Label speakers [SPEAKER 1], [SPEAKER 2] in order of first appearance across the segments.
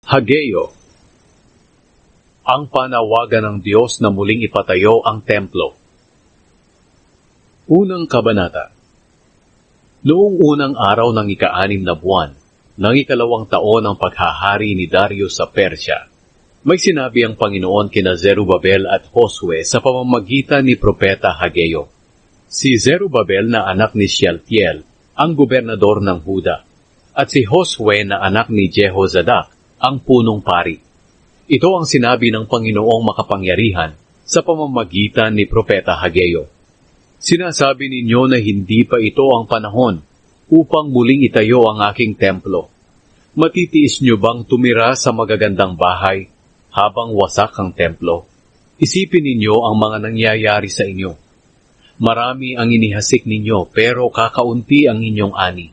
[SPEAKER 1] Hageo. Ang panawagan ng Diyos na muling ipatayo ang templo. Unang kabanata. Noong unang araw ng ika-6 na buwan, ng ika-2 taon ng paghahari ni Darius sa Persya, may sinabi ang Panginoon kina Zerubabel at Josue sa pamamagitan ni Propeta Hageo. Si Zerubabel na anak ni Shealtiel, ang gobernador ng Huda, at si Josue na anak ni Jehozadak, ang punong pari. Ito ang sinabi ng Panginoong makapangyarihan sa pamamagitan ni Propeta Hageo. Sinasabi ninyo na hindi pa ito ang panahon upang muling itayo ang aking templo. Matitiis nyo bang tumira sa magagandang bahay habang wasak ang templo? Isipin ninyo ang mga nangyayari sa inyo. Marami ang inihasik ninyo pero kakaunti ang inyong ani.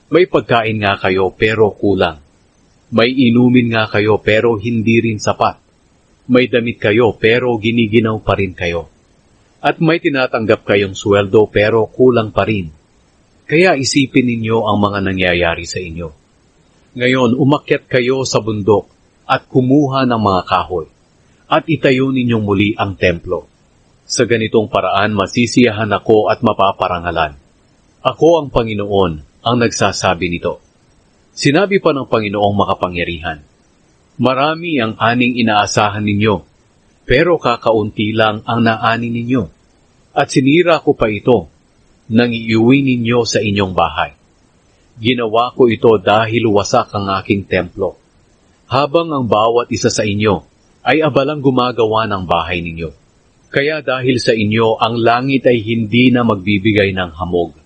[SPEAKER 1] May pagkain nga kayo pero kulang. May inumin nga kayo pero hindi rin sapat. May damit kayo pero giniginaw pa rin kayo. At may tinatanggap kayong sweldo pero kulang pa rin. Kaya isipin ninyo ang mga nangyayari sa inyo. Ngayon, umakyat kayo sa bundok at kumuha ng mga kahoy at itayo ninyong muli ang templo. Sa ganitong paraan, masisiyahan ako at mapaparangalan. Ako ang Panginoon ang nagsasabi nito. Sinabi pa ng Panginoong makapangyarihan, marami ang aning inaasahan ninyo, pero kakaunti lang ang naani ninyo. At sinira ko pa ito, nang iuwi ninyo sa inyong bahay. Ginawa ko ito dahil wasak ang aking templo, habang ang bawat isa sa inyo ay abalang gumagawa ng bahay ninyo. Kaya dahil sa inyo, ang langit ay hindi na magbibigay ng hamog,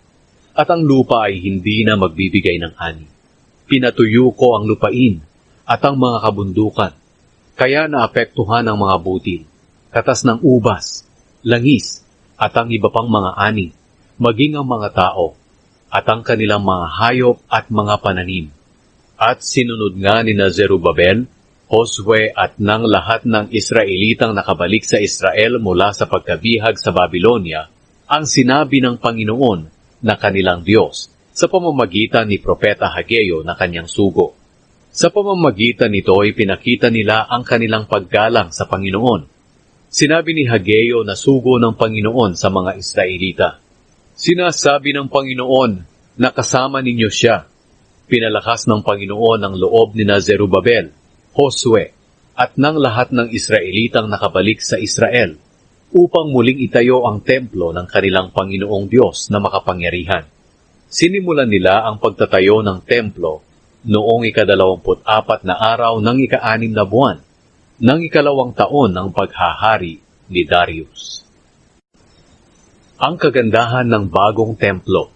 [SPEAKER 1] at ang lupa ay hindi na magbibigay ng ani. Pinatuyo ko ang lupain at ang mga kabundukan, kaya naapektuhan ang mga butil, katas ng ubas, langis, at ang iba pang mga ani, maging ang mga tao, at ang kanilang mga hayop at mga pananim. At sinunod nga ni Zerubabel, Josue at ng lahat ng Israelitang nakabalik sa Israel mula sa pagkabihag sa Babylonia, ang sinabi ng Panginoon na kanilang Diyos, sa pamamagitan ni Propeta Hageo na kanyang sugo. Sa pamamagitan nito ay pinakita nila ang kanilang paggalang sa Panginoon. Sinabi ni Hageo na sugo ng Panginoon sa mga Israelita. Sinasabi ng Panginoon na kasama ninyo siya. Pinalakas ng Panginoon ang loob ni Zerubabel, Josue, at ng lahat ng Israelitang nakabalik sa Israel upang muling itayo ang templo ng kanilang Panginoong Diyos na makapangyarihan. Sinimulan nila ang pagtatayo ng templo noong ika-24 na araw ng ika-6 na buwan ng ika-2 taon ng paghahari ni Darius. Ang kagandahan ng bagong templo.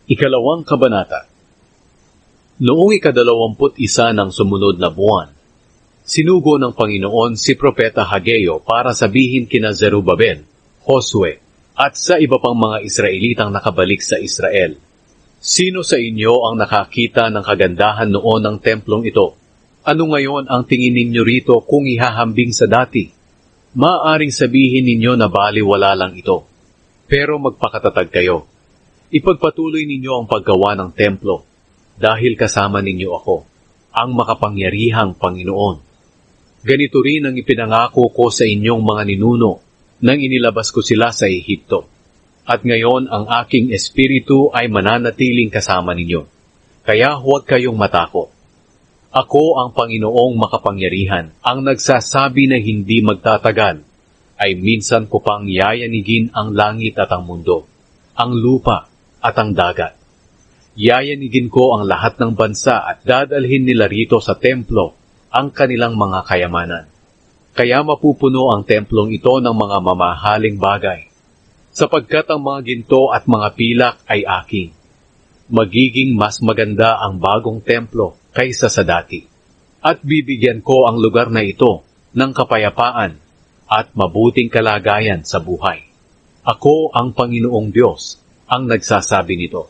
[SPEAKER 1] Ika-2 kabanata. Noong ika-21 ng sumunod na buwan, sinugo ng Panginoon si Propeta Hageo para sabihin kina Zerubabel, Josue, at sa iba pang mga Israelitang nakabalik sa Israel. Sino sa inyo ang nakakita ng kagandahan noon ng templong ito? Ano ngayon ang tingin ninyo rito kung ihahambing sa dati? Maaaring sabihin ninyo na baliwala lang ito. Pero magpakatatag kayo. Ipagpatuloy ninyo ang paggawa ng templo, dahil kasama ninyo ako, ang makapangyarihang Panginoon. Ganito rin ang ipinangako ko sa inyong mga ninuno, nang inilabas ko sila sa Ehipto. At ngayon ang aking espiritu ay mananatiling kasama ninyo. Kaya huwag kayong matakot. Ako ang Panginoong makapangyarihan, ang nagsasabi na hindi magtatagal, ay minsan ko pang yayanigin ang langit at ang mundo, ang lupa at ang dagat. Yayanigin ko ang lahat ng bansa at dadalhin nila rito sa templo ang kanilang mga kayamanan. Kaya mapupuno ang templong ito ng mga mamahaling bagay, sapagkat ang mga ginto at mga pilak ay aking. Magiging mas maganda ang bagong templo kaysa sa dati, at bibigyan ko ang lugar na ito ng kapayapaan at mabuting kalagayan sa buhay. Ako ang Panginoong Diyos ang nagsasabi nito.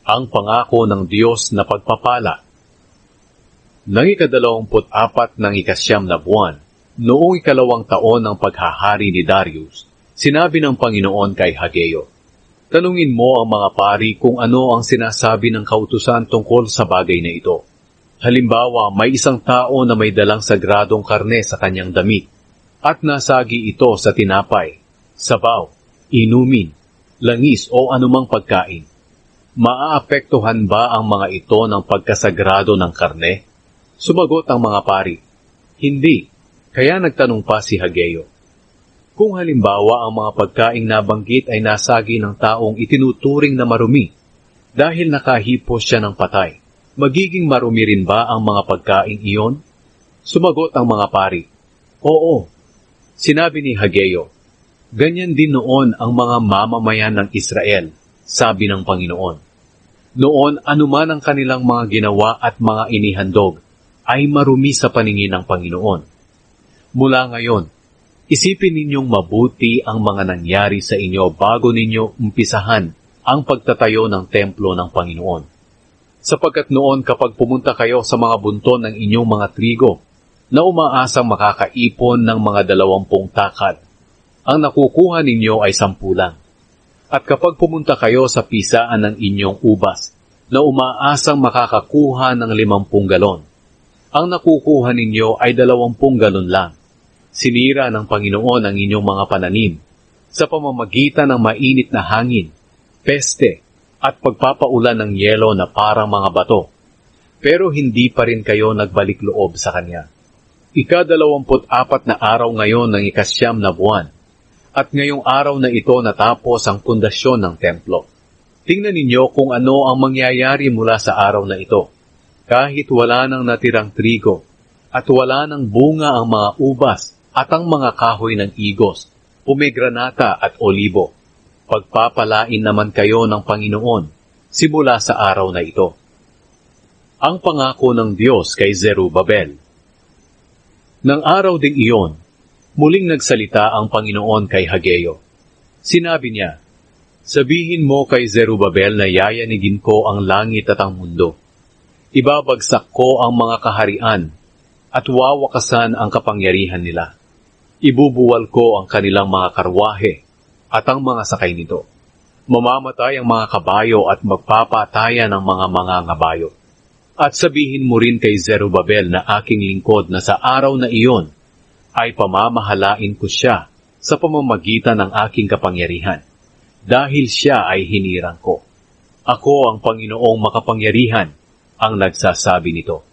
[SPEAKER 1] Ang pangako ng Diyos na pagpapala. Nang ika-24 ng ika-9 na buwan, noong ika-2 taon ng paghahari ni Darius, sinabi ng Panginoon kay Hageo, tanungin mo ang mga pari kung ano ang sinasabi ng kautusan tungkol sa bagay na ito. Halimbawa, may isang tao na may dalang sagradong karne sa kanyang damit at nasagi ito sa tinapay, sabaw, inumin, langis o anumang pagkain. Maaapektuhan ba ang mga ito ng pagkasagrado ng karne? Sumagot ang mga pari, hindi. Kaya nagtanong pa si Hageo. Kung halimbawa ang mga pagkaing nabanggit ay nasagi ng taong itinuturing na marumi dahil nakahipos siya ng patay, magiging marumi rin ba ang mga pagkaing iyon? Sumagot ang mga pari, oo. Sinabi ni Hageo, ganyan din noon ang mga mamamayan ng Israel, sabi ng Panginoon. Noon anuman ang kanilang mga ginawa at mga inihandog ay marumi sa paningin ng Panginoon. Mula ngayon, isipin ninyong mabuti ang mga nangyari sa inyo bago ninyo umpisahan ang pagtatayo ng templo ng Panginoon. Sapagkat noon kapag pumunta kayo sa mga bunton ng inyong mga trigo, na umaasang makakaipon ng mga 20 takad, ang nakukuha ninyo ay 10 lang. At kapag pumunta kayo sa pisaan ng inyong ubas, na umaasang makakakuha ng 50 galon, ang nakukuha ninyo ay 20 galon lang. Sinira ng Panginoon ang inyong mga pananim sa pamamagitan ng mainit na hangin, peste, at pagpapaulan ng yelo na parang mga bato. Pero hindi pa rin kayo nagbalik loob sa Kanya. Ika-24 na araw ngayon ng ika-9 na buwan, at ngayong araw na ito natapos ang pundasyon ng templo. Tingnan ninyo kung ano ang mangyayari mula sa araw na ito. Kahit wala nang natirang trigo, at wala nang bunga ang mga ubas, at ang mga kahoy ng igos, pomegranata at olibo. Pagpapalain naman kayo ng Panginoon simula sa araw na ito. Ang pangako ng Diyos kay Zerubabel. Nang araw ding iyon, muling nagsalita ang Panginoon kay Hageo. Sinabi niya, sabihin mo kay Zerubabel na yayanigin ko ang langit at ang mundo. Ibabagsak ko ang mga kaharian at wawakasan ang kapangyarihan nila. Ibubuwal ko ang kanilang mga karwahe at ang mga sakay nito. Mamamatay ang mga kabayo at magpapatayan ang mga mangangabayo. At sabihin mo rin kay Zerubabel na aking lingkod na sa araw na iyon ay pamamahalain ko siya sa pamamagitan ng aking kapangyarihan, dahil siya ay hinirang ko. Ako ang Panginoong makapangyarihan ang nagsasabi nito.